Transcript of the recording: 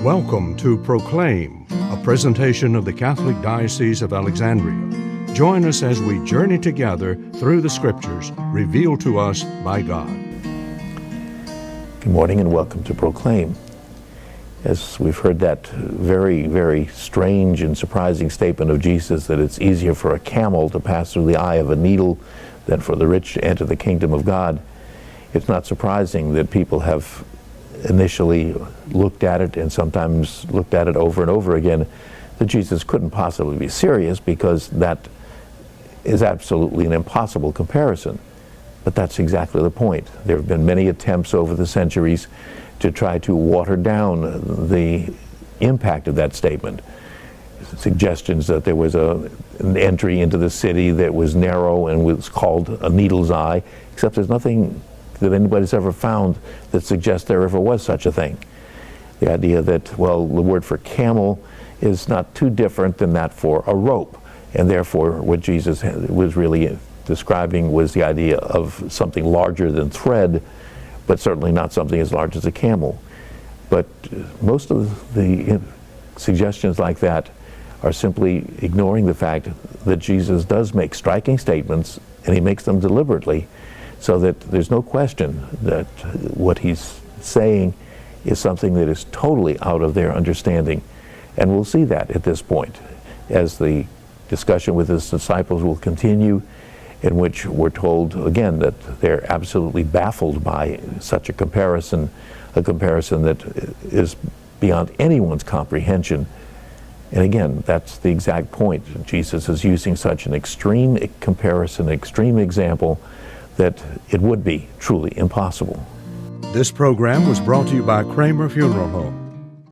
Welcome to Proclaim, a presentation of the Catholic Diocese of Alexandria. Join us as we journey together through the Scriptures revealed to us by God. Good morning and welcome to Proclaim. As we've heard that very, very strange and surprising statement of Jesus that it's easier for a camel to pass through the eye of a needle than for the rich to enter the kingdom of God, it's not surprising that people have initially looked at it and sometimes looked at it over and over again, that Jesus couldn't possibly be serious because that is absolutely an impossible comparison. But that's exactly the point. There have been many attempts over the centuries to try to water down the impact of that statement. Suggestions that there was an entry into the city that was narrow and was called a needle's eye, except there's nothing that anybody's ever found that suggests there ever was such a thing. The idea that, well, the word for camel is not too different than that for a rope, and therefore what Jesus was really describing was the idea of something larger than thread, but certainly not something as large as a camel. But most of the suggestions like that are simply ignoring the fact that Jesus does make striking statements, and he makes them deliberately, so that there's no question that what he's saying is something that is totally out of their understanding. And we'll see that at this point as the discussion with his disciples will continue, in which we're told again that they're absolutely baffled by such a comparison that is beyond anyone's comprehension. And again, that's the exact point. Jesus is using such an extreme comparison, extreme example, that it would be truly impossible. This program was brought to you by Kramer Funeral Home.